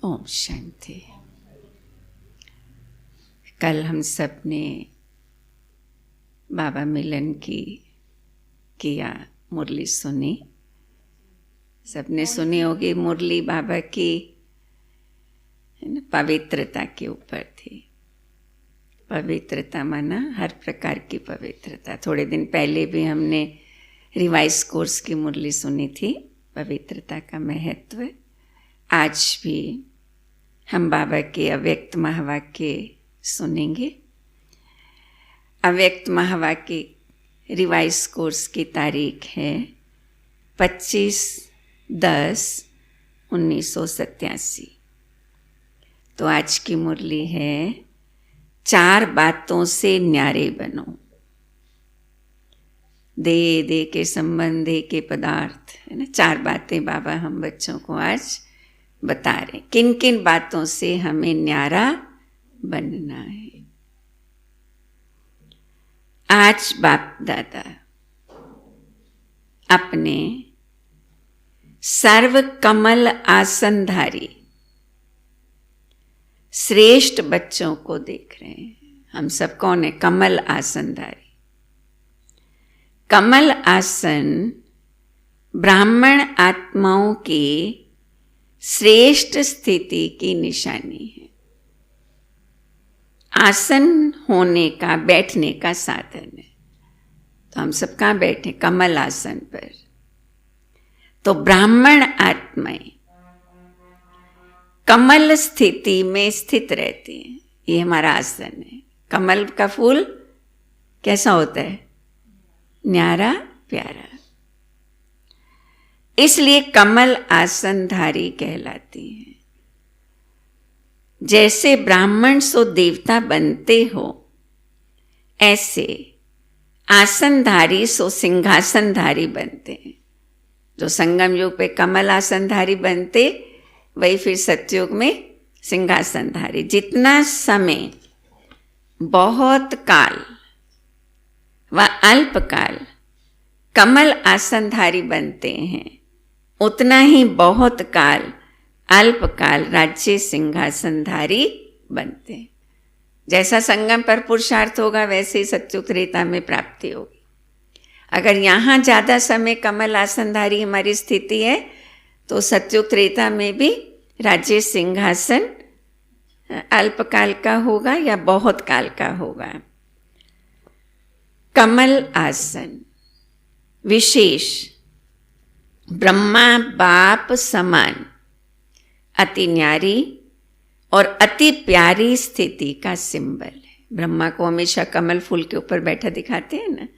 ओम शांति। कल हम सब ने बाबा मिलन की किया मुरली सुनी। सबने सुनी होगी मुरली बाबा की, है ना, पवित्रता के ऊपर थी। पवित्रता माना हर प्रकार की पवित्रता। थोड़े दिन पहले भी हमने रिवाइज कोर्स की मुरली सुनी थी, पवित्रता का महत्व। आज भी हम बाबा के अव्यक्त महावाक्य सुनेंगे। अव्यक्त महावाक्य रिवाइज कोर्स की तारीख है 25/10/1987। तो आज की मुरली है 4 बातों से न्यारे बनो। दे दे के संबंध, दे के पदार्थ, है ना। 4 बातें बाबा हम बच्चों को आज बता रहे। किन किन बातों से हमें न्यारा बनना है। आज बाप दादा अपने सर्व कमल आसनधारी श्रेष्ठ बच्चों को देख रहे हैं। हम सब कौन है? कमल आसनधारी। कमल आसन ब्राह्मण आत्माओं की श्रेष्ठ स्थिति की निशानी है। आसन होने का, बैठने का साधन है। तो हम सब कहाँ बैठे? कमल आसन पर। तो ब्राह्मण आत्माएं कमल स्थिति में स्थित रहती हैं। ये हमारा आसन है। कमल का फूल कैसा होता है? न्यारा, प्यारा। इसलिए कमल आसनधारी कहलाती है। जैसे ब्राह्मण सो देवता बनते हो, ऐसे आसनधारी सो सिंहासनधारी बनते हैं। जो संगम युग पे कमल आसनधारी बनते, वही फिर सतयुग में सिंहासनधारी। जितना समय, बहुत काल व अल्पकाल कमल आसनधारी बनते हैं, उतना ही बहुत काल अल्पकाल राज्य सिंहासनधारी बनते हैं। जैसा संगम पर पुरुषार्थ होगा, वैसे ही सतयुग त्रेता में प्राप्ति होगी। अगर यहाँ ज़्यादा समय कमल आसनधारी हमारी स्थिति है, तो सतयुग त्रेता में भी राज्य सिंहासन अल्पकाल का होगा या बहुत काल का होगा। कमल आसन विशेष ब्रह्मा बाप समान अति न्यारी और अति प्यारी स्थिति का सिंबल है। ब्रह्मा को हमेशा कमल फूल के ऊपर बैठा दिखाते हैं ना।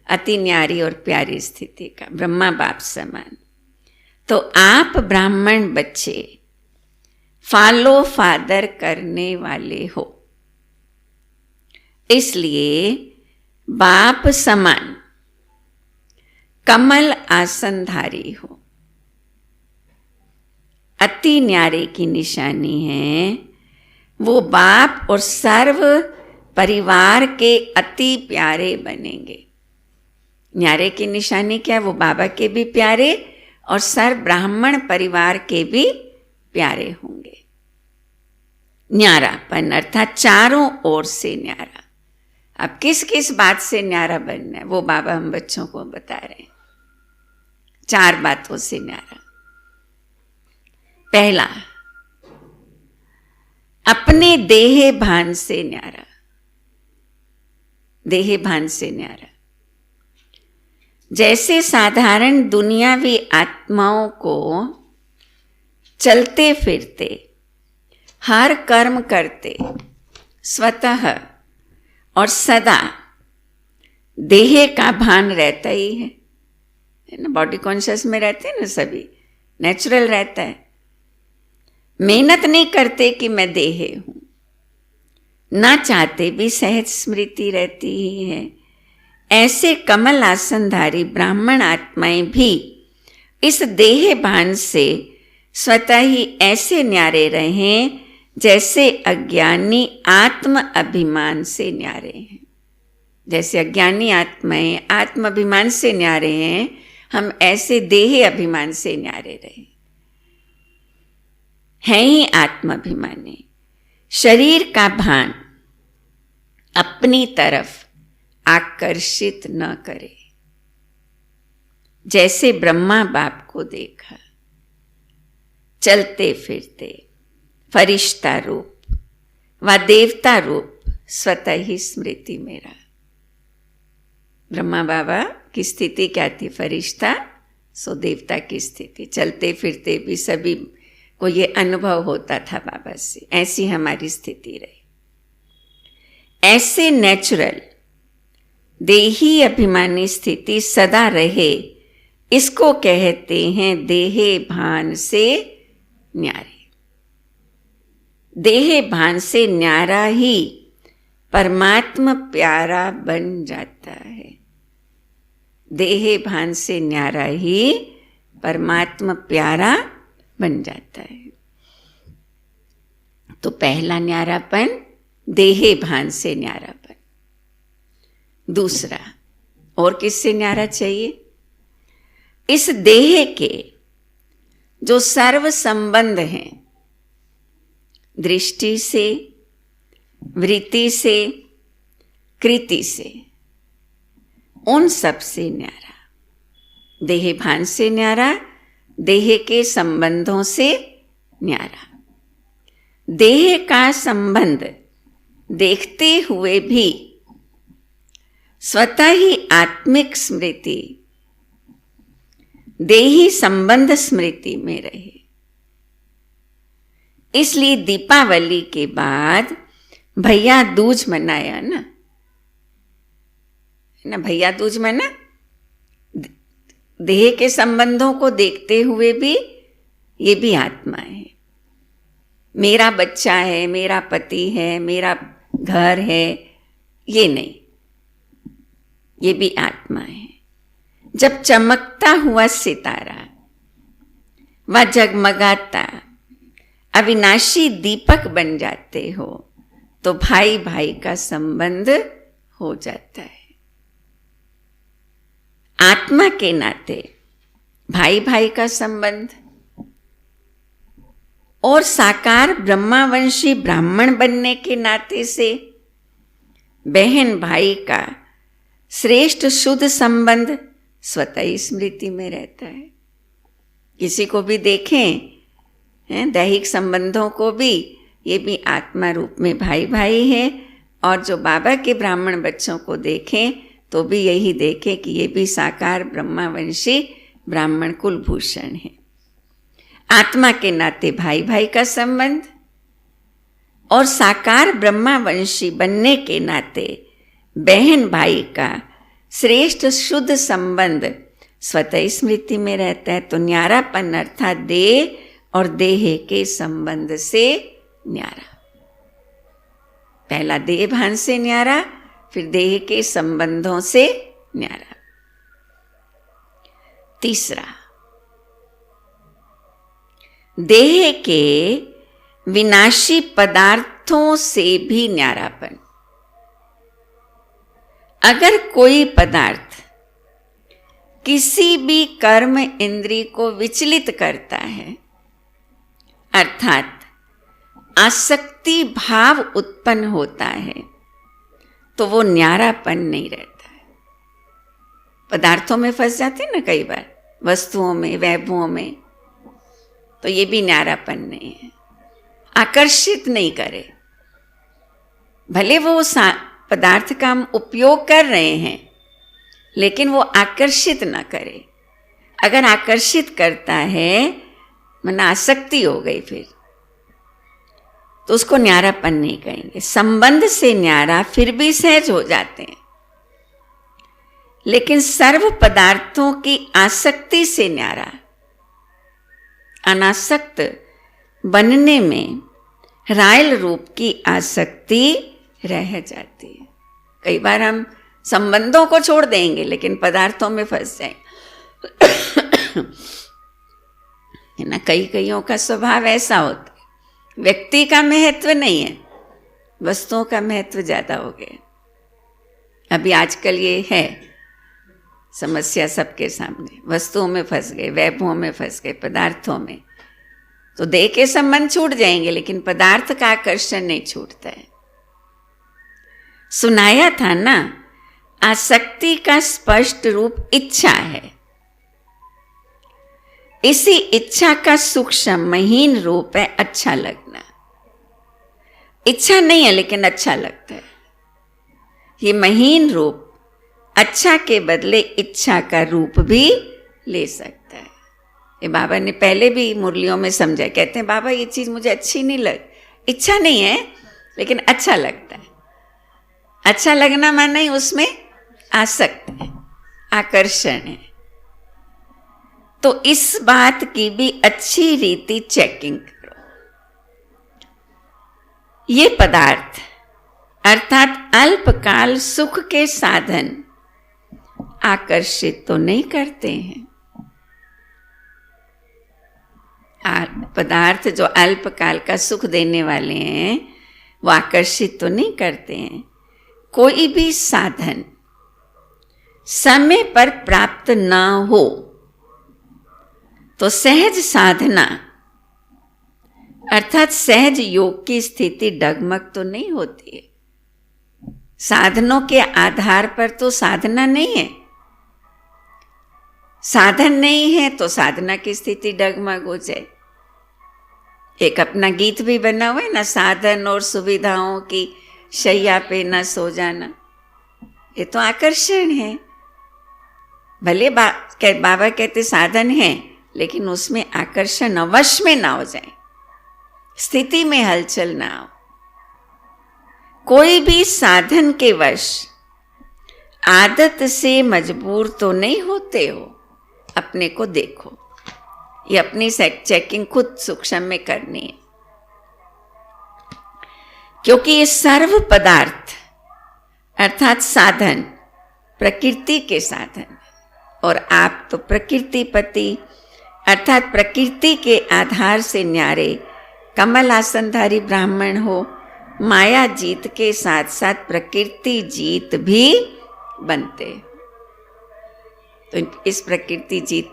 अति न्यारी और प्यारी स्थिति का, ब्रह्मा बाप समान। तो आप ब्राह्मण बच्चे फॉलो फादर करने वाले हो, इसलिए बाप समान कमल आसनधारी हो। अति न्यारे की निशानी है वो बाप और सर्व परिवार के अति प्यारे बनेंगे। न्यारे की निशानी क्या है? वो बाबा के भी प्यारे और सर्व ब्राह्मण परिवार के भी प्यारे होंगे। न्यारापन अर्थात चारों ओर से न्यारा। अब किस किस बात से न्यारा बनना है, वो बाबा हम बच्चों को बता रहे हैं। 4 बातों से न्यारा। पहला, अपने देह भान से न्यारा। देह भान से न्यारा। जैसे साधारण दुनियावी आत्माओं को चलते फिरते, हर कर्म करते स्वतः और सदा देह का भान रहता ही है ना। बॉडी कॉन्शियस में रहते हैं ना सभी, नेचुरल रहता है। मेहनत नहीं करते कि मैं देह हूं, ना चाहते भी सहज स्मृति रहती ही है। ऐसे कमल आसनधारी ब्राह्मण आत्माएं भी इस देह भान से स्वतः ही ऐसे न्यारे रहें जैसे अज्ञानी आत्म अभिमान से न्यारे हैं। जैसे अज्ञानी आत्माएं आत्म अभिमान से न्यारे हैं, हम ऐसे देह अभिमान से न्यारे रहे। हैं ही आत्माभिमानी। शरीर का भान अपनी तरफ आकर्षित न करे। जैसे ब्रह्मा बाप को देखा चलते फिरते फरिश्ता रूप व देवता रूप स्वतः ही स्मृति मेरा। ब्रह्मा बाबा की स्थिति क्या थी? फरिश्ता सो देवता की स्थिति। चलते फिरते भी सभी को ये अनुभव होता था बाबा से। ऐसी हमारी स्थिति रही। ऐसे नेचुरल देही अभिमानी स्थिति सदा रहे, इसको कहते हैं देहे भान से न्यारे। देहे भान से न्यारा ही परमात्मा प्यारा बन जाता है। देहे भान से न्यारा ही परमात्मा प्यारा बन जाता है। तो पहला न्यारापन देहे भान से न्यारापन। दूसरा, और किससे न्यारा चाहिए? इस देह के जो सर्व संबंध हैं, दृष्टि से, वृत्ति से, कृति से, उन सब से न्यारा। देह भान से न्यारा, देह के संबंधों से न्यारा। देह का संबंध देखते हुए भी स्वतः ही आत्मिक स्मृति देही संबंध स्मृति में रहे। इसलिए दीपावली के बाद भैया दूज मनाया ना, भैया दूज मना। देह के संबंधों को देखते हुए भी ये भी आत्मा है। मेरा बच्चा है, मेरा पति है, मेरा घर है, ये नहीं, ये भी आत्मा है। जब चमकता हुआ सितारा व जगमगाता अविनाशी दीपक बन जाते हो तो भाई भाई का संबंध हो जाता है। आत्मा के नाते भाई भाई का संबंध और साकार ब्रह्मावंशी ब्राह्मण बनने के नाते से बहन भाई का श्रेष्ठ शुद्ध संबंध स्वतः ही स्मृति में रहता है। किसी को भी देखें, दैहिक संबंधों को भी, ये भी आत्मा रूप में भाई भाई है। और जो बाबा के ब्राह्मण बच्चों को देखें तो भी यही देखें कि ये भी साकार ब्रह्मावंशी ब्राह्मण कुलभूषण है। आत्मा के नाते भाई भाई का संबंध और साकार ब्रह्मावंशी बनने के नाते बहन भाई का श्रेष्ठ शुद्ध संबंध स्वतः स्मृति में रहता है। तो न्यारापन अर्थात देह और देह के संबंध से न्यारा। पहला देह भान से न्यारा, फिर देह के संबंधों से न्यारा। तीसरा, देह के विनाशी पदार्थों से भी न्यारापन। अगर कोई पदार्थ किसी भी कर्म इंद्रिय को विचलित करता है, अर्थात आसक्ति भाव उत्पन्न होता है, तो वो न्यारापन नहीं रहता है। पदार्थों में फंस जाते हैं ना कई बार, वस्तुओं में, वैभवों में, तो ये भी न्यारापन नहीं है। आकर्षित नहीं करे, भले वो पदार्थ का हम उपयोग कर रहे हैं, लेकिन वो आकर्षित ना करे। अगर आकर्षित करता है, मन आसक्ति हो गई, फिर तो उसको न्यारापन नहीं कहेंगे। संबंध से न्यारा फिर भी सहज हो जाते हैं, लेकिन सर्व पदार्थों की आसक्ति से न्यारा, अनासक्त बनने में रायल रूप की आसक्ति रह जाती है। कई बार हम संबंधों को छोड़ देंगे लेकिन पदार्थों में फंस जाएंगे, है ना। कईयों का स्वभाव ऐसा होता है, व्यक्ति का महत्व नहीं है, वस्तुओं का महत्व ज्यादा हो गया। अभी आजकल ये है समस्या सबके सामने, वस्तुओं में फंस गए, वैभवों में फंस गए, पदार्थों में। तो देह के संबंध छूट जाएंगे, लेकिन पदार्थ का आकर्षण नहीं छूटता है। सुनाया था ना, आसक्ति का स्पष्ट रूप इच्छा है। इसी इच्छा का सूक्ष्म महीन रूप है अच्छा लगना। इच्छा नहीं है लेकिन अच्छा लगता है। ये महीन रूप अच्छा के बदले इच्छा का रूप भी ले सकता है। ये बाबा ने पहले भी मुरलियों में समझा। कहते हैं बाबा ये चीज मुझे अच्छी नहीं लग, इच्छा नहीं है लेकिन अच्छा लगता है। अच्छा लगना माने ही उसमें आसक्त है, आकर्षण है। तो इस बात की भी अच्छी रीति चेकिंग करो। ये पदार्थ अर्थात अल्पकाल सुख के साधन आकर्षित तो नहीं करते हैं। पदार्थ जो अल्पकाल का सुख देने वाले हैं वो आकर्षित तो नहीं करते हैं। कोई भी साधन समय पर प्राप्त ना हो तो सहज साधना अर्थात सहज योग की स्थिति डगमग तो नहीं होती है। साधनों के आधार पर तो साधना नहीं है। साधन नहीं है तो साधना की स्थिति डगमग हो जाए। एक अपना गीत भी बना हुआ है ना, साधन और सुविधाओं की शैया पे न सो जाना। ये तो आकर्षण है। भले बाबा कहते साधन है, लेकिन उसमें आकर्षण अवश्य में ना हो जाए, स्थिति में हलचल ना हो। कोई भी साधन के वश आदत से मजबूर तो नहीं होते हो। अपने को देखो, ये अपनी चेकिंग खुद सूक्ष्म में करनी है। क्योंकि ये सर्व पदार्थ अर्थात साधन प्रकृति के साधन, और आप तो प्रकृतिपति अर्थात प्रकृति के आधार से न्यारे कमल आसनधारी ब्राह्मण हो। माया जीत के साथ साथ प्रकृति जीत भी बनते। तो इस प्रकृति जीत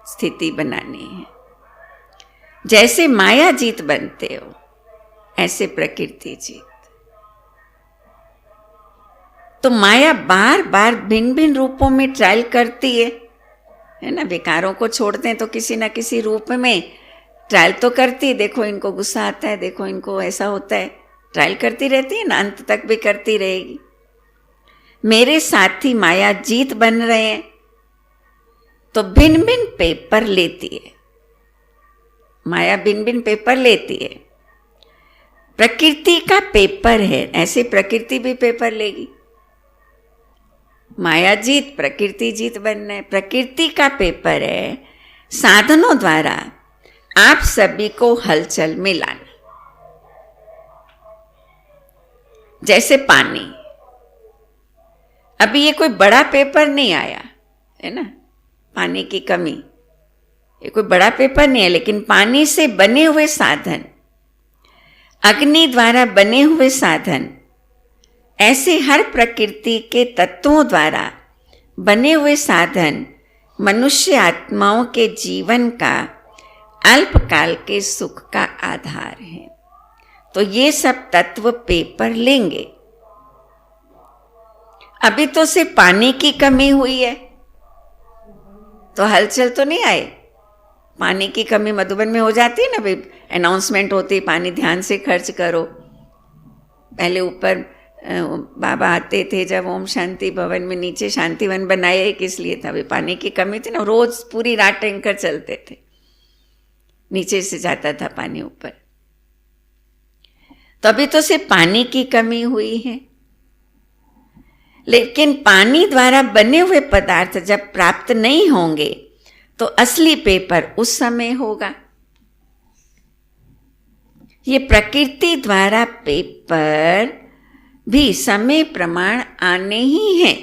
स्थिति बनानी है। जैसे माया जीत बनते हो ऐसे प्रकृति जीत। तो माया बार बार भिन्न भिन्न रूपों में ट्रायल करती है ना। विकारों को छोड़ते हैं तो किसी ना किसी रूप में ट्रायल तो करती है। देखो इनको गुस्सा आता है, देखो इनको ऐसा होता है, ट्रायल करती रहती है ना, अंत तक भी करती रहेगी। मेरे साथी माया जीत बन रहे हैं तो भिन्न भिन्न पेपर लेती है। माया भिन्न भिन्न पेपर लेती है। प्रकृति का पेपर है, ऐसे प्रकृति भी पेपर लेगी। माया जीत प्रकृति जीत बनना है। प्रकृति का पेपर है साधनों द्वारा आप सभी को हलचल में लाना। जैसे पानी, अभी ये कोई बड़ा पेपर नहीं आया है ना, पानी की कमी, ये कोई बड़ा पेपर नहीं है, लेकिन पानी से बने हुए साधन, अग्नि द्वारा बने हुए साधन, ऐसे हर प्रकृति के तत्वों द्वारा बने हुए साधन मनुष्य आत्माओं के जीवन का अल्पकाल के सुख का आधार है। तो ये सब तत्व पेपर लेंगे। अभी तो सिर्फ पानी की कमी हुई है तो हलचल तो नहीं आए। पानी की कमी मधुबन में हो जाती है ना, भाई अनाउंसमेंट होती है पानी ध्यान से खर्च करो। पहले ऊपर बाबा आते थे जब ओम शांति भवन में, नीचे शांतिवन बनाया किस लिए था, भाई पानी की कमी थी ना, रोज पूरी रात टैंकर चलते थे, नीचे से जाता था पानी ऊपर। तो अभी तो सिर्फ पानी की कमी हुई है, लेकिन पानी द्वारा बने हुए पदार्थ जब प्राप्त नहीं होंगे तो असली पेपर उस समय होगा। ये प्रकृति द्वारा पेपर भी समय प्रमाण आने ही हैं।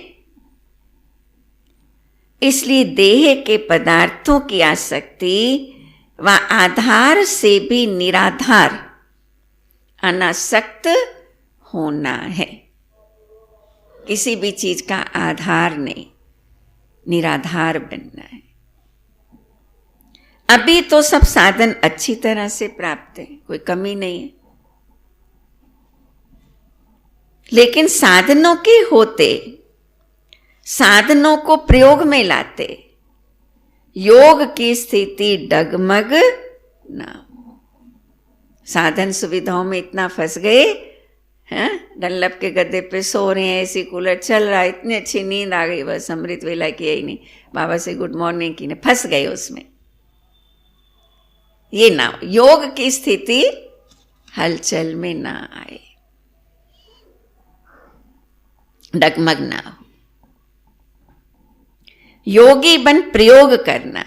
इसलिए देह के पदार्थों की आसक्ति व आधार से भी निराधार अनासक्त होना है। किसी भी चीज का आधार नहीं, निराधार बनना है। अभी तो सब साधन अच्छी तरह से प्राप्त है, कोई कमी नहीं है, लेकिन साधनों के होते, साधनों को प्रयोग में लाते योग की स्थिति डगमग ना हो। साधन सुविधाओं में इतना फंस गए हैं, डल्लभ के गद्दे पे सो रहे हैं, एसी कूलर चल रहा है, इतनी अच्छी नींद आ गई, बस अमृत वेला किया ही नहीं, बाबा से गुड मॉर्निंग की नहीं, फंस गए उसमें। ये ना हो, योग की स्थिति हलचल में ना आए, डगमग ना हो। योगी बन प्रयोग करना,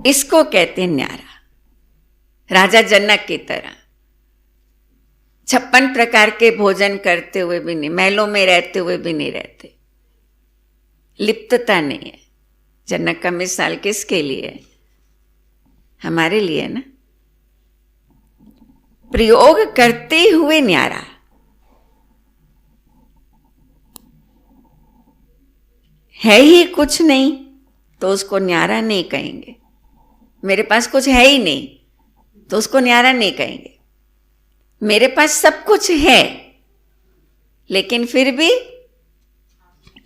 इसको कहते हैं न्यारा। राजा जनक की तरह 56 प्रकार के भोजन करते हुए भी नहीं, महलों में रहते हुए भी नहीं रहते, लिप्तता नहीं है। जनक का मिसाल किसके लिए है? हमारे लिए ना। प्रयोग करते हुए न्यारा, है ही कुछ नहीं तो उसको न्यारा नहीं कहेंगे। मेरे पास कुछ है ही नहीं तो उसको न्यारा नहीं कहेंगे। मेरे पास सब कुछ है लेकिन फिर भी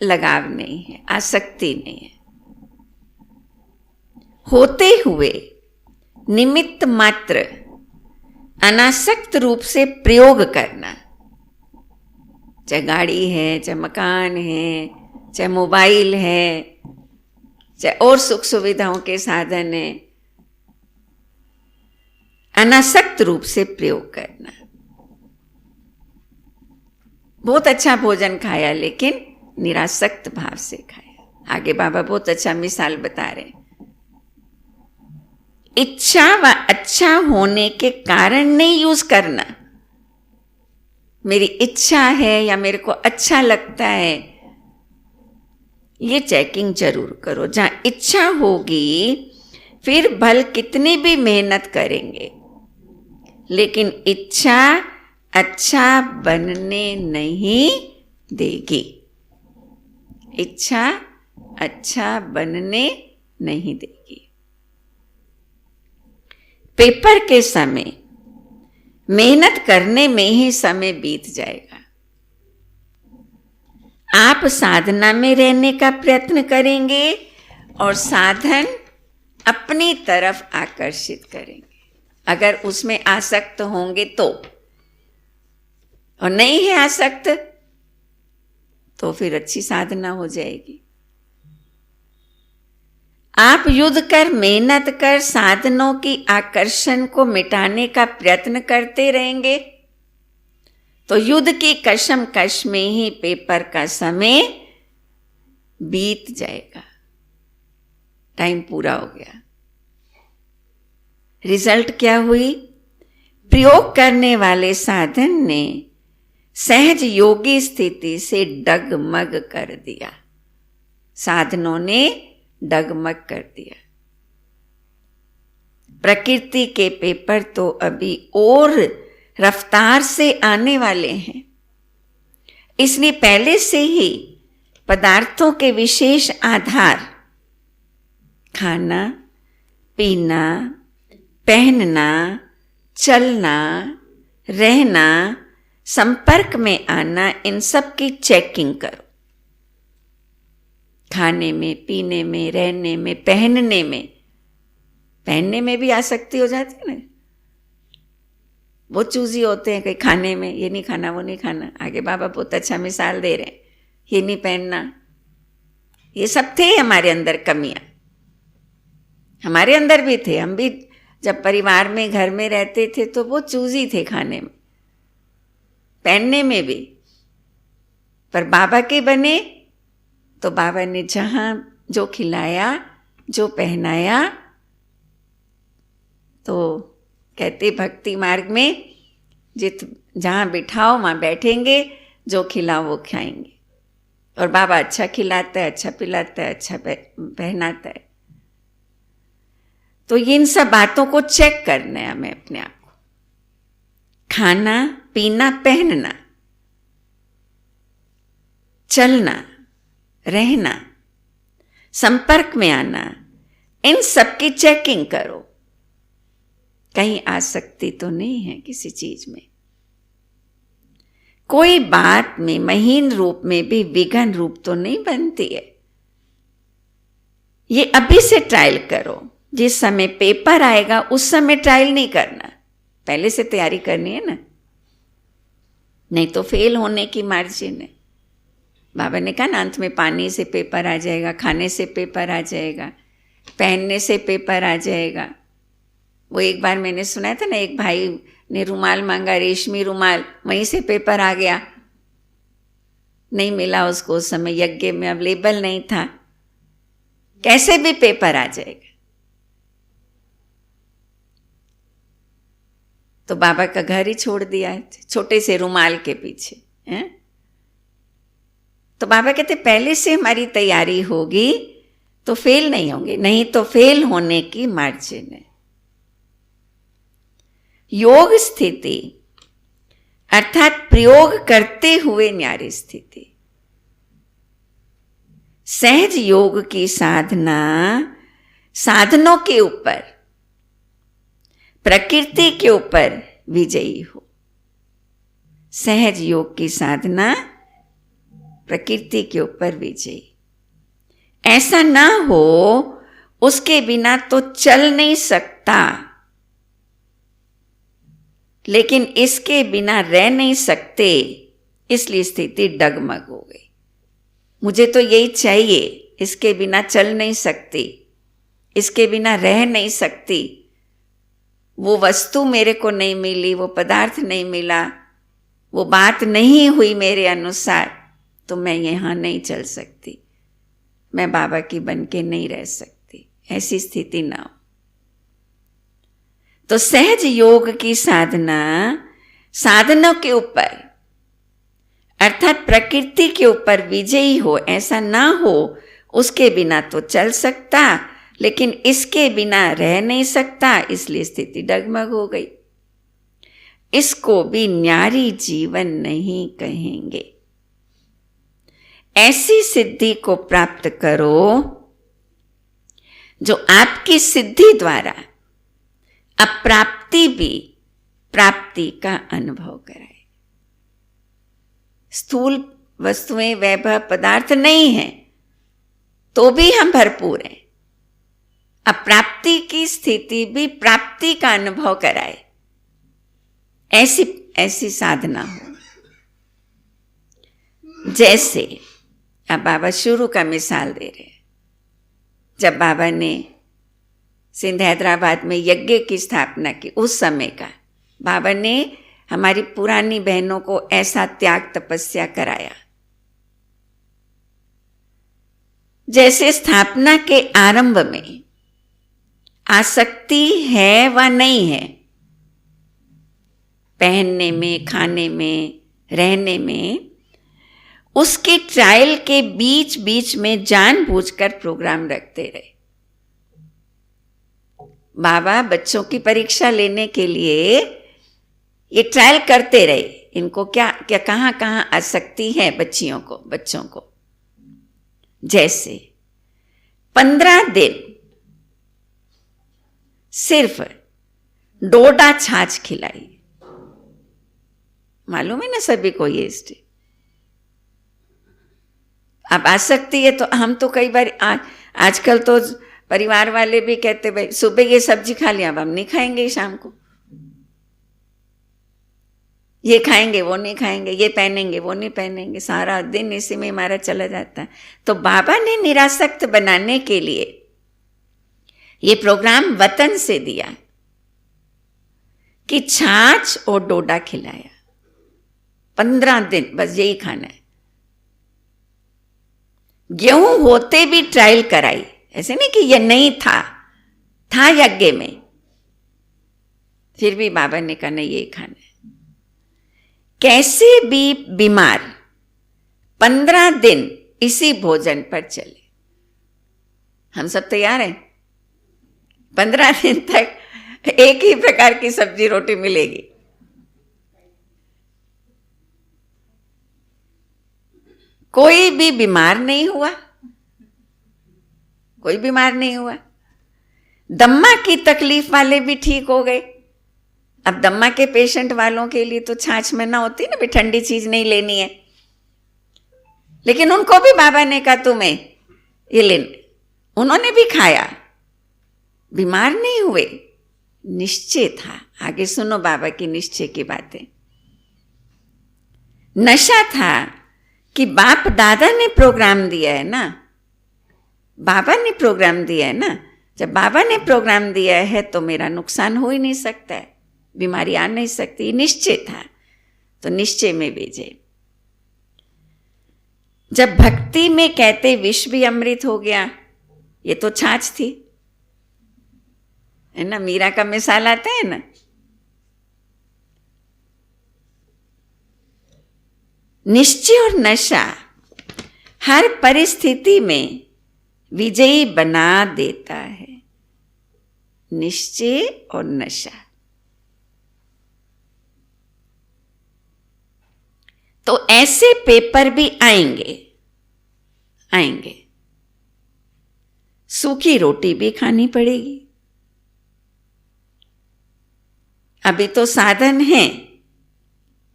लगाव नहीं है, आसक्ति नहीं है। होते हुए निमित्त मात्र अनासक्त रूप से प्रयोग करना, चाहे गाड़ी है, चाहे मकान है, चाहे मोबाइल है, चाहे और सुख सुविधाओं के साधन है, अनासक्त रूप से प्रयोग करना। बहुत अच्छा भोजन खाया लेकिन निरासक्त भाव से खाया। आगे बाबा बहुत अच्छा मिसाल बता रहे, इच्छा व अच्छा होने के कारण नहीं यूज करना। मेरी इच्छा है या मेरे को अच्छा लगता है, ये चेकिंग जरूर करो। जहां इच्छा होगी फिर भल कितनी भी मेहनत करेंगे लेकिन इच्छा अच्छा बनने नहीं देगी। इच्छा अच्छा बनने नहीं देगी। पेपर के समय मेहनत करने में ही समय बीत जाएगा। आप साधना में रहने का प्रयत्न करेंगे और साधन अपनी तरफ आकर्षित करेंगे। अगर उसमें आसक्त होंगे तो, और नहीं है आसक्त तो फिर अच्छी साधना हो जाएगी। आप युद्ध कर, मेहनत कर साधनों की आकर्षण को मिटाने का प्रयत्न करते रहेंगे तो युद्ध की कशमकश में ही पेपर का समय बीत जाएगा, टाइम पूरा हो गया। रिजल्ट क्या हुई? प्रयोग करने वाले साधन ने सहज योगी स्थिति से डगमग कर दिया। साधनों ने डगमग कर दिया। प्रकृति के पेपर तो अभी और रफ्तार से आने वाले हैं, इसलिए पहले से ही पदार्थों के विशेष आधार, खाना, पीना, पहनना, चलना, रहना, संपर्क में आना, इन सब की चेकिंग करो। खाने में, पीने में, रहने में, पहनने में, पहनने में भी आसक्ति हो जाती है ना। बहुत चूजी होते हैं कहीं खाने में, ये नहीं खाना, वो नहीं खाना। आगे बाबा बहुत अच्छा मिसाल दे रहे हैं, ये नहीं पहनना। ये सब थे हमारे अंदर कमियां, हमारे अंदर भी थे। हम भी जब परिवार में, घर में रहते थे तो बहुत चूजी थे खाने में, पहनने में भी। पर बाबा के बने तो बाबा ने जहां जो खिलाया, जो पहनाया, तो कहते भक्ति मार्ग में जहां बिठाओ वहां बैठेंगे, जो खिलाओ वो खाएंगे। और बाबा अच्छा खिलाता है, अच्छा पिलाता है, अच्छा पहनाता है। तो इन सब बातों को चेक करना है हमें अपने आप को। खाना, पीना, पहनना, चलना, रहना, संपर्क में आना, इन सब की चेकिंग करो, कहीं आसक्ति तो नहीं है किसी चीज में, कोई बात में महीन रूप में भी विघन रूप तो नहीं बनती है। ये अभी से ट्रायल करो, जिस समय पेपर आएगा उस समय ट्रायल नहीं करना, पहले से तैयारी करनी है ना, नहीं तो फेल होने की मार्जिन है। बाबा ने कहा ना, अंत में पानी से पेपर आ जाएगा, खाने से पेपर आ जाएगा, पहनने से पेपर आ जाएगा। वो एक बार मैंने सुना था ना, एक भाई ने रुमाल मांगा, रेशमी रुमाल, वहीं से पेपर आ गया, नहीं मिला उसको उस समय, यज्ञ में अवेलेबल नहीं था, कैसे भी पेपर आ जाएगा। तो बाबा का घर ही छोड़ दिया छोटे से रुमाल के पीछे है? तो बाबा कहते पहले से हमारी तैयारी होगी तो फेल नहीं होंगे, नहीं तो फेल होने की मार्जिन है। योग स्थिति अर्थात प्रयोग करते हुए न्यारी स्थिति, सहज योग की साधना साधनों के ऊपर, प्रकृति के ऊपर विजयी हो। सहज योग की साधना प्रकृति के ऊपर विजयी, ऐसा ना हो उसके बिना तो चल नहीं सकता, लेकिन इसके बिना रह नहीं सकते, इसलिए स्थिति डगमग हो गई। मुझे तो यही चाहिए, इसके बिना चल नहीं सकती, इसके बिना रह नहीं सकती, वो वस्तु मेरे को नहीं मिली, वो पदार्थ नहीं मिला, वो बात नहीं हुई मेरे अनुसार, तो मैं यहाँ नहीं चल सकती, मैं बाबा की बन के नहीं रह सकती, ऐसी स्थिति ना हो। तो सहज योग की साधना साधनों के ऊपर अर्थात प्रकृति के ऊपर विजयी हो, ऐसा ना हो उसके बिना तो चल सकता, लेकिन इसके बिना रह नहीं सकता, इसलिए स्थिति डगमग हो गई। इसको भी न्यारी जीवन नहीं कहेंगे। ऐसी सिद्धि को प्राप्त करो जो आपकी सिद्धि द्वारा अप्राप्ति भी प्राप्ति का अनुभव कराए। स्थूल वस्तुएं, वैभव, पदार्थ नहीं है तो भी हम भरपूर हैं, अप्राप्ति की स्थिति भी प्राप्ति का अनुभव कराए, ऐसी साधना हो। जैसे अब बाबा शुरू का मिसाल दे रहे हैं, जब बाबा ने सिंध हैदराबाद में यज्ञ की स्थापना की, उस समय का बाबा ने हमारी पुरानी बहनों को ऐसा त्याग तपस्या कराया, जैसे स्थापना के आरंभ में आसक्ति है व नहीं है, पहनने में, खाने में, रहने में, उसके ट्रायल के बीच बीच में जानबूझकर प्रोग्राम रखते रहे। बाबा बच्चों की परीक्षा लेने के लिए ये ट्रायल करते रहे, इनको क्या क्या कहाँ कहाँ आसक्ति है बच्चों को। जैसे 15 दिन सिर्फ डोडा छाछ खिलाई, मालूम है ना सभी को ये स्टेप। अब आसक्ति है तो हम तो कई बार आजकल तो परिवार वाले भी कहते भाई सुबह ये सब्जी खा लिया, अब हम नहीं खाएंगे शाम को, ये खाएंगे वो नहीं खाएंगे, ये पहनेंगे वो नहीं पहनेंगे, सारा दिन इसी में हमारा चला जाता है। तो बाबा ने निरासक्त बनाने के लिए ये प्रोग्राम वतन से दिया कि छाछ और डोडा खिलाया, 15 दिन बस यही खाना है। गेहूं होते भी ट्रायल कराई, ऐसे नहीं कि ये नहीं था यज्ञ में, फिर भी बाबा ने कहा नहीं ये खाना है। कैसे भी बीमार 15 दिन इसी भोजन पर चले, हम सब तैयार हैं। 15 दिन तक एक ही प्रकार की सब्जी रोटी मिलेगी, कोई भी बीमार नहीं हुआ, कोई बीमार नहीं हुआ। दम्मा की तकलीफ वाले भी ठीक हो गए। अब दम्मा के पेशेंट वालों के लिए तो छाछ में ना होती ना, भी ठंडी चीज नहीं लेनी है, लेकिन उनको भी बाबा ने कहा तुम्हें ये लेने, उन्होंने भी खाया, बीमार नहीं हुए। निश्चय था। आगे सुनो बाबा की निश्चय की बातें। नशा था कि बाप दादा ने प्रोग्राम दिया है ना, बाबा ने प्रोग्राम दिया है ना। जब बाबा ने प्रोग्राम दिया है तो मेरा नुकसान हो ही नहीं सकता है, बीमारी आ नहीं सकती। निश्चय था तो निश्चय में भेजे। जब भक्ति में कहते विष भी अमृत हो गया, ये तो छाछ थी, है ना। मीरा का मिसाल आता है ना। निश्चय और नशा हर परिस्थिति में विजयी बना देता है। निश्चय और नशा। तो ऐसे पेपर भी आएंगे, आएंगे। सूखी रोटी भी खानी पड़ेगी। अभी तो साधन है,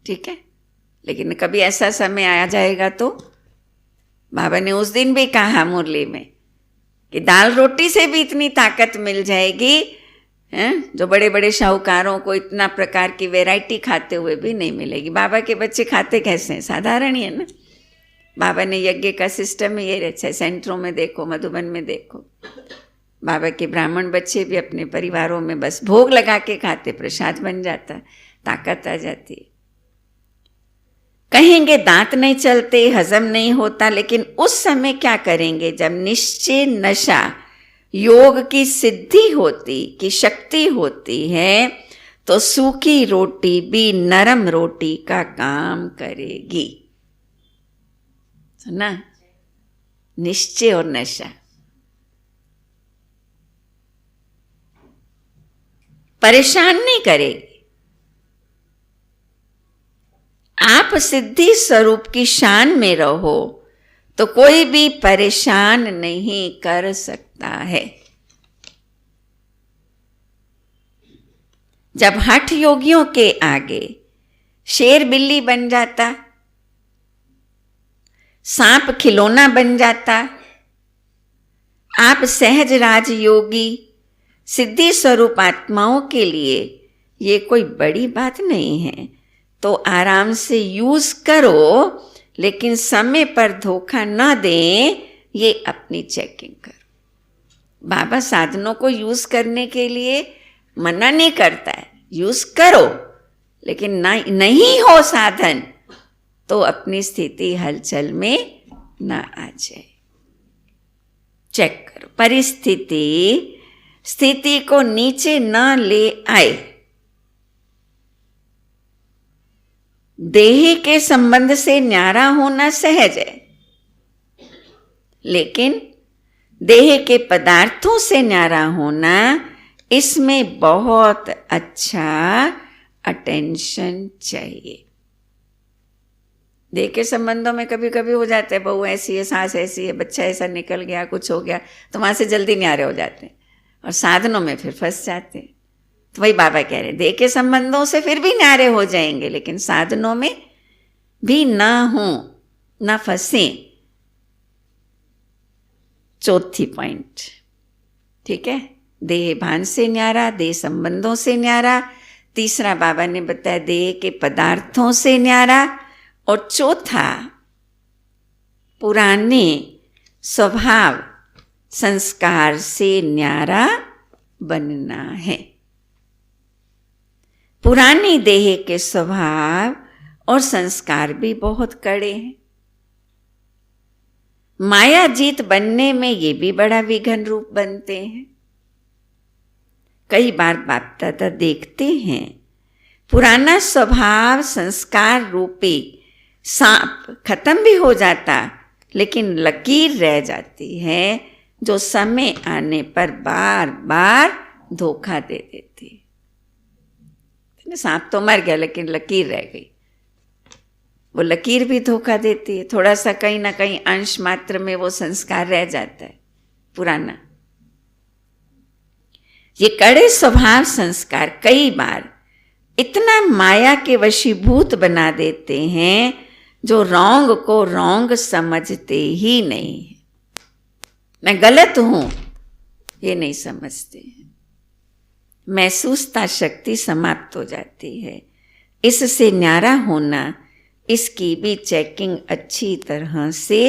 ठीक है, लेकिन कभी ऐसा समय आ जाएगा तो बाबा ने उस दिन भी कहा मुरली में कि दाल रोटी से भी इतनी ताकत मिल जाएगी, हैं, जो बड़े बड़े शाहूकारों को इतना प्रकार की वैरायटी खाते हुए भी नहीं मिलेगी। बाबा के बच्चे खाते कैसे हैं? साधारण ही है ना। बाबा ने यज्ञ का सिस्टम ये रचा है। सेंटरों में देखो, मधुबन में देखो, बाबा के ब्राह्मण बच्चे भी अपने परिवारों में बस भोग लगा के खाते, प्रसाद बन जाता, ताकत आ जाती है। कहेंगे दांत नहीं चलते, हजम नहीं होता, लेकिन उस समय क्या करेंगे? जब निश्चय नशा योग की सिद्धि होती, की शक्ति होती है, तो सूखी रोटी भी नरम रोटी का काम करेगी। सुना? निश्चय और नशा। परेशान नहीं करेगी। आप सिद्धि स्वरूप की शान में रहो तो कोई भी परेशान नहीं कर सकता है। जब हठ योगियों के आगे शेर बिल्ली बन जाता, सांप खिलौना बन जाता, आप सहज राज योगी सिद्धि स्वरूप आत्माओं के लिए ये कोई बड़ी बात नहीं है। तो आराम से यूज करो, लेकिन समय पर धोखा ना दें, ये अपनी चेकिंग करो। बाबा साधनों को यूज करने के लिए मना नहीं करता है, यूज करो, लेकिन नहीं हो साधन तो अपनी स्थिति हलचल में ना आ जाए। चेक करो, परिस्थिति स्थिति को नीचे ना ले आए। देह के संबंध से न्यारा होना सहज है, लेकिन देह के पदार्थों से न्यारा होना, इसमें बहुत अच्छा अटेंशन चाहिए। देह के संबंधों में कभी कभी हो जाता है, बहू ऐसी है, सास ऐसी है, बच्चा ऐसा निकल गया, कुछ हो गया, तो वहां से जल्दी न्यारे हो जाते हैं और साधनों में फिर फंस जाते हैं। तो वही बाबा कह रहे, देह के संबंधों से फिर भी न्यारे हो जाएंगे, लेकिन साधनों में भी ना हो, ना फंसे। चौथी पॉइंट, ठीक है, देह भान से न्यारा, देह संबंधों से न्यारा। तीसरा बाबा ने बताया देह के पदार्थों से न्यारा, और चौथा पुराने स्वभाव संस्कार से न्यारा बनना है। पुरानी देह के स्वभाव और संस्कार भी बहुत कड़े हैं। माया जीत बनने में ये भी बड़ा विघन रूप बनते हैं। कई बार बाप दादा देखते हैं, पुराना स्वभाव संस्कार रूपी सांप खत्म भी हो जाता, लेकिन लकीर रह जाती है, जो समय आने पर बार बार धोखा दे देती है। सांप तो मर गया, लेकिन लकीर रह गई। वो लकीर भी धोखा देती है, थोड़ा सा कहीं ना कहीं अंश मात्र में वो संस्कार रह जाता है पुराना। ये कड़े स्वभाव संस्कार कई बार इतना माया के वशीभूत बना देते हैं जो रॉन्ग को रॉन्ग समझते ही नहीं। मैं गलत हूं ये नहीं समझते। महसूसता शक्ति समाप्त हो जाती है। इससे न्यारा होना, इसकी भी चेकिंग अच्छी तरह से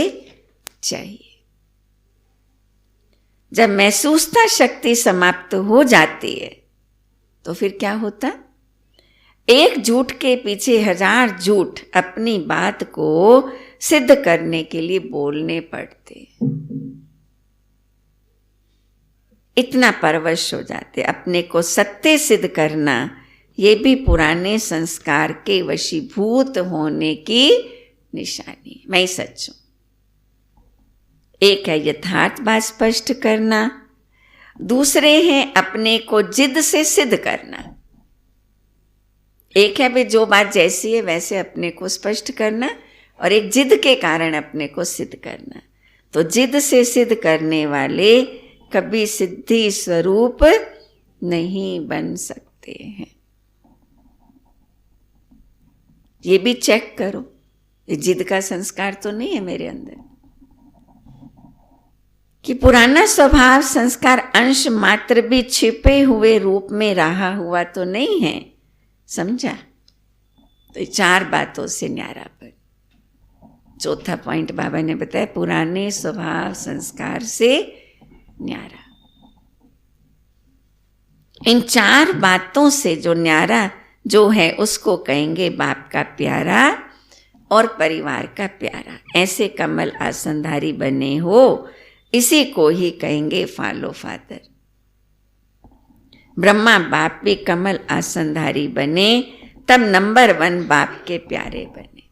चाहिए। जब महसूसता शक्ति समाप्त हो जाती है तो फिर क्या होता? एक झूठ के पीछे 1000 झूठ अपनी बात को सिद्ध करने के लिए बोलने पड़ते। इतना परवश हो जाते। अपने को सत्य सिद्ध करना ये भी पुराने संस्कार के वशीभूत होने की निशानी। मैं ही सच हूं। एक है यथार्थ बात स्पष्ट करना, दूसरे हैं अपने को जिद से सिद्ध करना। एक है भाई जो बात जैसी है वैसे अपने को स्पष्ट करना, और एक जिद के कारण अपने को सिद्ध करना। तो जिद से सिद्ध करने वाले कभी सिद्धि स्वरूप नहीं बन सकते हैं। ये भी चेक करो, ये जिद का संस्कार तो नहीं है मेरे अंदर, कि पुराना स्वभाव संस्कार अंश मात्र भी छिपे हुए रूप में रहा हुआ तो नहीं है। समझा? तो 4 बातों से न्यारापन। चौथा पॉइंट बाबा ने बताया, पुराने स्वभाव संस्कार से न्यारा। इन 4 बातों से जो न्यारा जो है उसको कहेंगे बाप का प्यारा और परिवार का प्यारा। ऐसे कमल आसनधारी बने हो, इसी को ही कहेंगे फॉलो फादर। ब्रह्मा बाप भी कमल आसनधारी बने तब नंबर 1 बाप के प्यारे बने,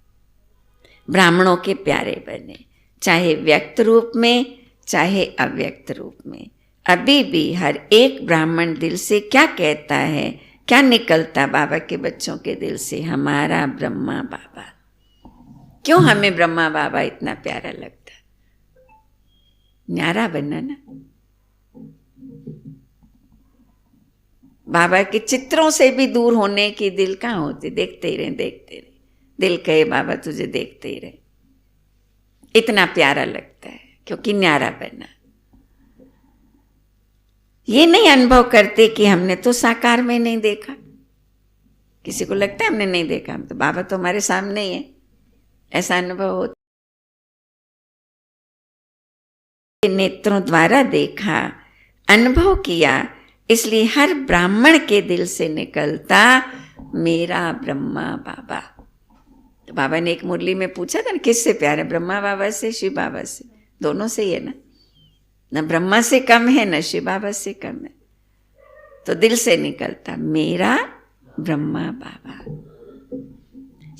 ब्राह्मणों के प्यारे बने, चाहे व्यक्त रूप में चाहे अव्यक्त रूप में। अभी भी हर एक ब्राह्मण दिल से क्या कहता है, क्या निकलता बाबा के बच्चों के दिल से? हमारा ब्रह्मा बाबा। क्यों हमें ब्रह्मा बाबा इतना प्यारा लगता? न्यारा बनना ना। बाबा के चित्रों से भी दूर होने की दिल कहाँ होती? देखते ही रहे, देखते रहे। दिल कहे बाबा तुझे देखते ही रहे। इतना प्यारा लगता है क्योंकि न्यारा बनना। ये नहीं अनुभव करते कि हमने तो साकार में नहीं देखा। किसी को लगता है हमने नहीं देखा, हम तो बाबा तो हमारे सामने ही है, ऐसा अनुभव होता। नेत्रों द्वारा देखा, अनुभव किया, इसलिए हर ब्राह्मण के दिल से निकलता मेरा ब्रह्मा बाबा। तो बाबा ने एक मुरली में पूछा था ना, किससे प्यार है? ब्रह्मा बाबा से, शिव बाबा से। दोनों से ही है ना। न ब्रह्मा से कम है न शिव बाबा से कम है। तो दिल से निकलता मेरा ब्रह्मा बाबा।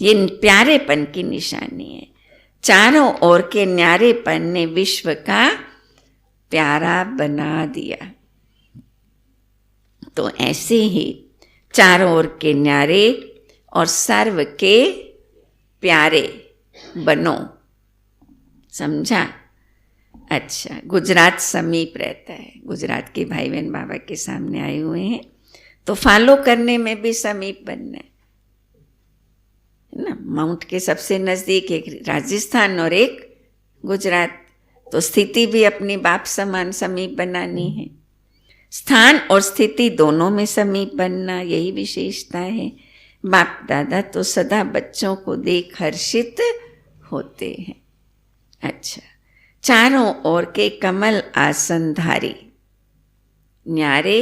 ये प्यारेपन की निशानी है। चारों ओर के न्यारेपन ने विश्व का प्यारा बना दिया। तो ऐसे ही चारों ओर के न्यारे और सर्व के प्यारे बनो। समझा? अच्छा, गुजरात समीप रहता है। गुजरात के भाई बहन बाबा के सामने आए हुए हैं, तो फॉलो करने में भी समीप बनना है ना। माउंट के सबसे नज़दीक एक राजस्थान और एक गुजरात, तो स्थिति भी अपनी बाप समान समीप बनानी है। स्थान और स्थिति दोनों में समीप बनना, यही विशेषता है। बाप दादा तो सदा बच्चों को देख हर्षित होते हैं। अच्छा, चारों ओर के कमल आसनधारी न्यारे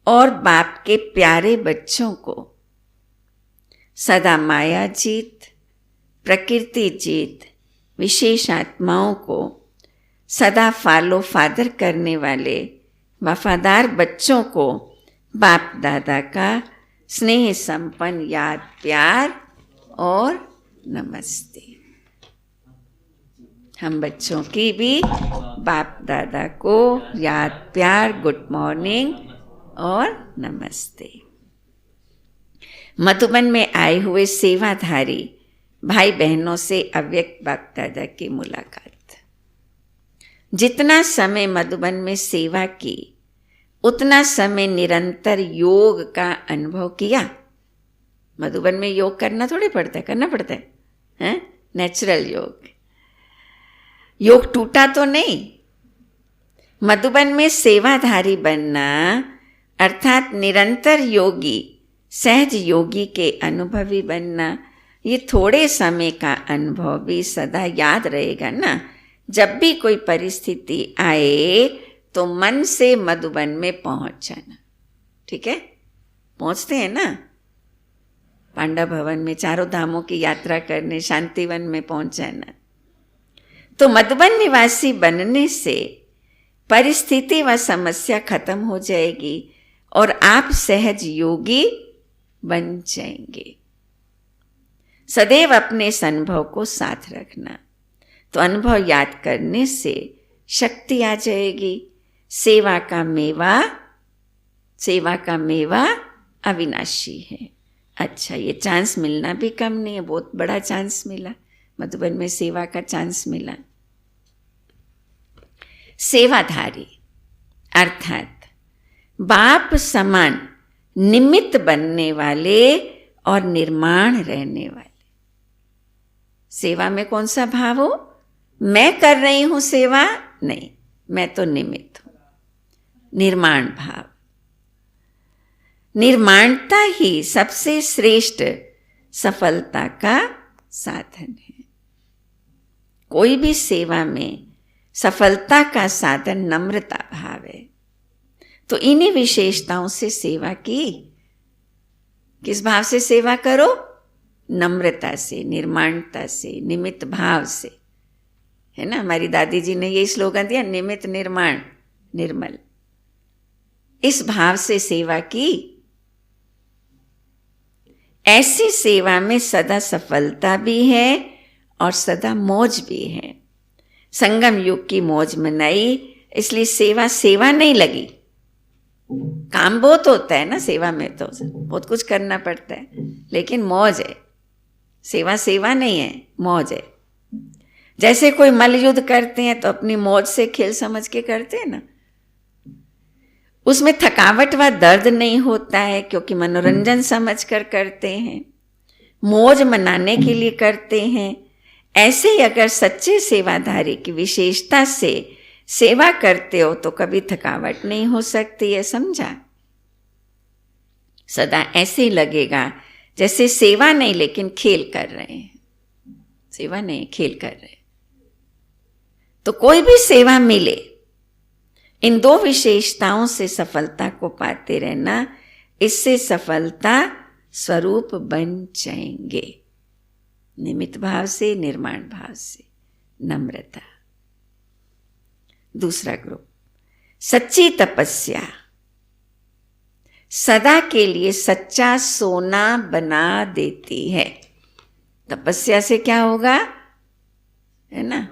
और बाप के प्यारे बच्चों को सदा माया जीत, प्रकृति जीत, विशेष आत्माओं को सदा फॉलो फादर करने वाले वफादार बच्चों को बाप दादा का स्नेह संपन्न याद प्यार और नमस्ते। हम बच्चों की भी बाप दादा को याद प्यार, गुड मॉर्निंग और नमस्ते। मधुबन में आए हुए सेवाधारी भाई बहनों से अव्यक्त बाप दादा की मुलाकात। जितना समय मधुबन में सेवा की उतना समय निरंतर योग का अनुभव किया। मधुबन में योग करना थोड़ी पड़ता है, करना पड़ता है, नेचुरल योग। योग टूटा तो नहीं। मधुबन में सेवाधारी बनना अर्थात निरंतर योगी, सहज योगी के अनुभवी बनना, ये थोड़े समय का अनुभव भी सदा याद रहेगा ना। जब भी कोई परिस्थिति आए तो मन से मधुबन में पहुंच जाना। ठीक है, पहुंचते हैं ना, पांडव भवन में चारों धामों की यात्रा करने, शांतिवन में पहुंच जाना। तो मधुबन निवासी बनने से परिस्थिति व समस्या खत्म हो जाएगी और आप सहज योगी बन जाएंगे। सदैव अपने इस अनुभव को साथ रखना, तो अनुभव याद करने से शक्ति आ जाएगी। सेवा का मेवा अविनाशी है। अच्छा, ये चांस मिलना भी कम नहीं है, बहुत बड़ा चांस मिला, मधुबन में सेवा का चांस मिला। सेवाधारी अर्थात बाप समान निमित्त बनने वाले और निर्माण रहने वाले। सेवा में कौन सा भाव हो? मैं कर रही हूं सेवा, नहीं, मैं तो निमित्त हूं। निर्माण भाव, निर्माणता ही सबसे श्रेष्ठ सफलता का साधन है। कोई भी सेवा में सफलता का साधन नम्रता भाव है। तो इन्हीं विशेषताओं से सेवा की। किस भाव से सेवा करो? नम्रता से, निर्माणता से, निमित्त भाव से, है ना। हमारी दादी जी ने ये स्लोगन दिया, निमित्त निर्माण निर्मल। इस भाव से सेवा की। ऐसी सेवा में सदा सफलता भी है और सदा मौज भी है। संगम युग की मौज मनाई, इसलिए सेवा नहीं लगी। काम बहुत होता है ना सेवा में, तो बहुत कुछ करना पड़ता है, लेकिन मौज है। सेवा नहीं है, मौज है। जैसे कोई मल्ल युद्ध करते हैं तो अपनी मौज से खेल समझ के करते हैं ना, उसमें थकावट व दर्द नहीं होता है, क्योंकि मनोरंजन समझ कर करते हैं, मौज मनाने के लिए करते हैं। ऐसे ही अगर सच्चे सेवाधारी की विशेषता से सेवा करते हो तो कभी थकावट नहीं हो सकती है, समझा। सदा ऐसे ही लगेगा जैसे सेवा नहीं लेकिन खेल कर रहे हैं, सेवा नहीं खेल कर रहे। तो कोई भी सेवा मिले, इन दो विशेषताओं से सफलता को पाते रहना, इससे सफलता स्वरूप बन जाएंगे। निमित्त भाव से, निर्माण भाव से, नम्रता। दूसरा ग्रुप, सच्ची तपस्या सदा के लिए सच्चा सोना बना देती है। तपस्या से क्या होगा, है ना,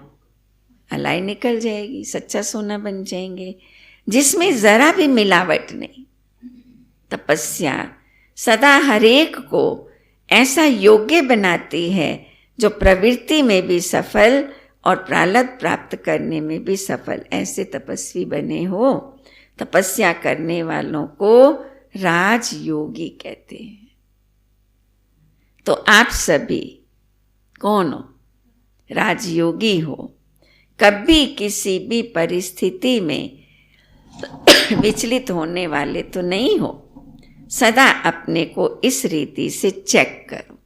अलाई निकल जाएगी, सच्चा सोना बन जाएंगे, जिसमें जरा भी मिलावट नहीं। तपस्या सदा हरेक को ऐसा योग्य बनाती है जो प्रवृत्ति में भी सफल और प्रारब्ध प्राप्त करने में भी सफल। ऐसे तपस्वी बने हो। तपस्या करने वालों को राजयोगी कहते हैं। तो आप सभी कौन हो? राजयोगी हो। कभी किसी भी परिस्थिति में विचलित होने वाले तो नहीं हो। सदा अपने को इस रीति से चेक करो।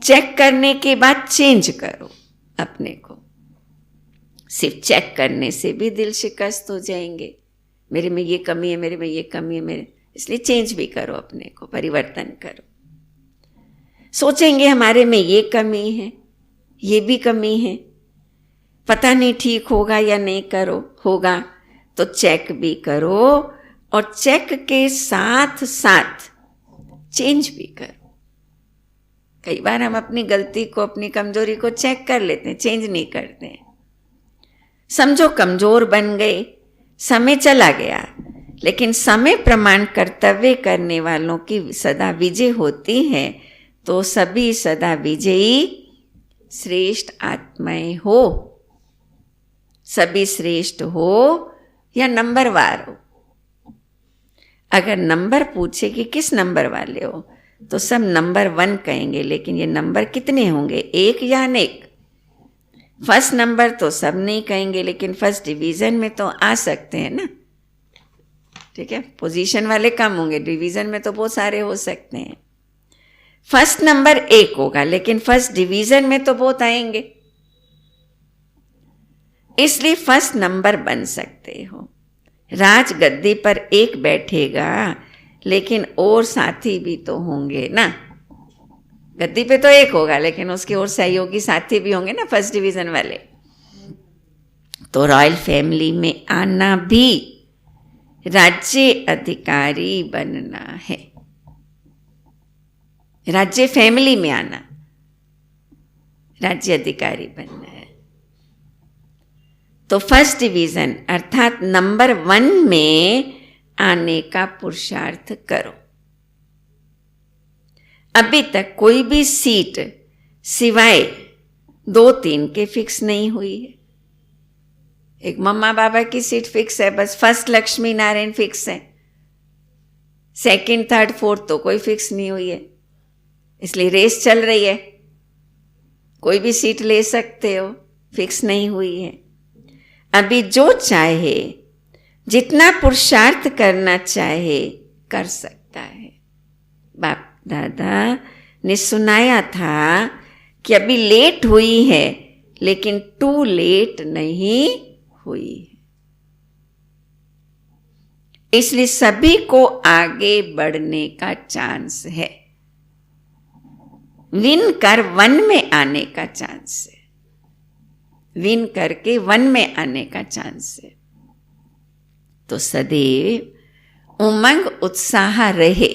चेक करने के बाद चेंज करो अपने को। सिर्फ चेक करने से भी दिल शिकस्त हो जाएंगे, मेरे में ये कमी है, मेरे में ये कमी है, मेरे, इसलिए चेंज भी करो अपने को, परिवर्तन करो। सोचेंगे हमारे में ये कमी है, ये भी कमी है, पता नहीं ठीक होगा या नहीं करो होगा, तो चेक भी करो और चेक के साथ साथ चेंज भी करो। कई बार हम अपनी गलती को, अपनी कमजोरी को चेक कर लेते हैं, चेंज नहीं करते हैं। समझो कमजोर बन गए, समय चला गया, लेकिन समय प्रमाण कर्तव्य करने वालों की सदा विजय होती है। तो सभी सदा विजयी श्रेष्ठ आत्माएं हो। सभी श्रेष्ठ हो या नंबरवार हो। अगर नंबर पूछे कि किस नंबर वाले हो, तो सब नंबर 1 कहेंगे, लेकिन ये नंबर कितने होंगे, 1 या अनेक। फर्स्ट नंबर तो सब नहीं कहेंगे, लेकिन फर्स्ट डिवीजन में तो आ सकते हैं ना, ठीक है। पोजीशन वाले कम होंगे, डिवीजन में तो बहुत सारे हो सकते हैं। फर्स्ट नंबर 1 होगा, लेकिन फर्स्ट डिवीजन में तो बहुत आएंगे, इसलिए फर्स्ट नंबर बन सकते हो। राज गद्दी पर 1 बैठेगा, लेकिन और साथी भी तो होंगे ना। गद्दी पे तो 1 होगा, लेकिन उसके और सहयोगी साथी भी होंगे ना, फर्स्ट डिवीजन वाले। तो रॉयल फैमिली में आना भी राज्य अधिकारी बनना है। राज्य फैमिली में आना, राज्य अधिकारी बनना है। तो फर्स्ट डिवीजन अर्थात नंबर 1 में आने का पुरुषार्थ करो। अभी तक कोई भी सीट सिवाय 2-3 के फिक्स नहीं हुई है। एक मम्मा बाबा की सीट फिक्स है, बस फर्स्ट लक्ष्मी नारायण फिक्स है, सेकंड, थर्ड, फोर्थ तो कोई फिक्स नहीं हुई है, इसलिए रेस चल रही है। कोई भी सीट ले सकते हो, फिक्स नहीं हुई है। अभी जो चाहे, जितना पुरुषार्थ करना चाहे कर सकता है। बाप दादा ने सुनाया था कि अभी लेट हुई है, लेकिन टू लेट नहीं हुई है। इसलिए सभी को आगे बढ़ने का चांस है, विन कर 1 में आने का चांस है, विन करके 1 में आने का चांस है। तो सदैव उमंग उत्साह रहे।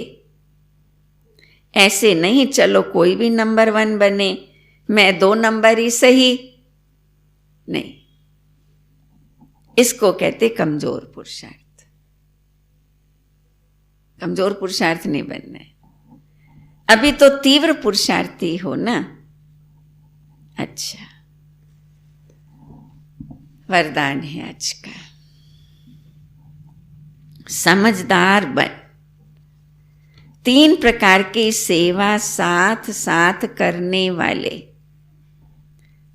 ऐसे नहीं चलो कोई भी नंबर 1 बने, मैं 2 नंबर ही सही, नहीं, इसको कहते कमजोर पुरुषार्थ। कमजोर पुरुषार्थ नहीं बनना है। अभी तो तीव्र पुरुषार्थी हो ना। अच्छा, वरदान है आज का, समझदार बन। 3 प्रकार की सेवा साथ साथ करने वाले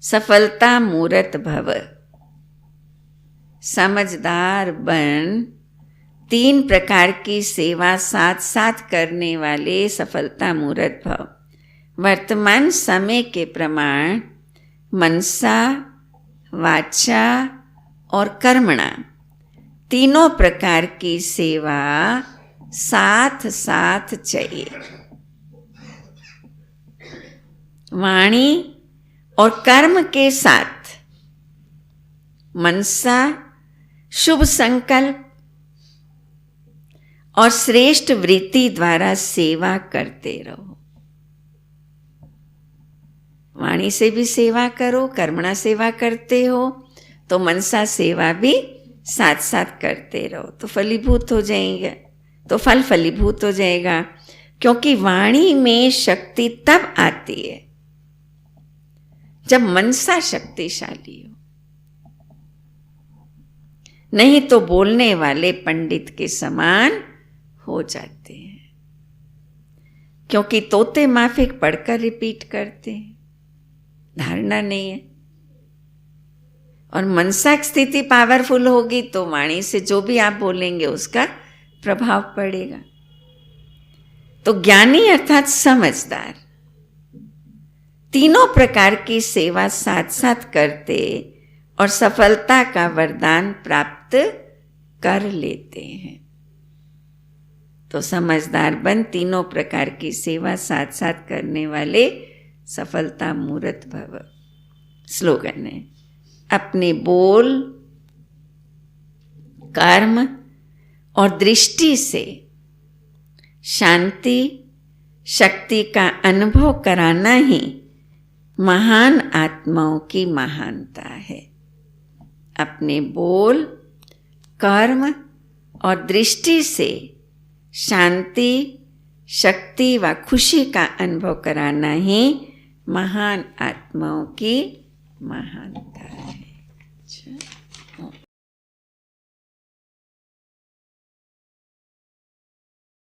सफलता मूर्त भव। समझदार बन, 3 प्रकार की सेवा साथ साथ करने वाले सफलता मूर्त भव। वर्तमान समय के प्रमाण मनसा, वाचा और कर्मणा, तीनों प्रकार की सेवा साथ साथ चाहिए। वाणी और कर्म के साथ मनसा, शुभ संकल्प और श्रेष्ठ वृत्ति द्वारा सेवा करते रहो। वाणी से भी सेवा करो, कर्मणा सेवा करते हो तो मनसा सेवा भी साथ साथ करते रहो, तो फलीभूत हो जाएंगे, तो फल फलीभूत हो जाएगा। क्योंकि वाणी में शक्ति तब आती है जब मनसा शक्तिशाली हो, नहीं तो बोलने वाले पंडित के समान हो जाते हैं। क्योंकि तोते माफिक पढ़कर रिपीट करते हैं, धारणा नहीं है। और मनसा स्थिति पावरफुल होगी तो वाणी से जो भी आप बोलेंगे उसका प्रभाव पड़ेगा। तो ज्ञानी अर्थात समझदार तीनों प्रकार की सेवा साथ साथ करते और सफलता का वरदान प्राप्त कर लेते हैं। तो समझदार बन, तीनों प्रकार की सेवा साथ साथ करने वाले सफलता मूर्त भव। स्लोगन है, अपने बोल, कर्म और दृष्टि से शांति, शक्ति का अनुभव कराना ही महान आत्माओं की महानता है। अपने बोल, कर्म और दृष्टि से शांति, शक्ति व खुशी का अनुभव कराना ही महान आत्माओं की महानता है।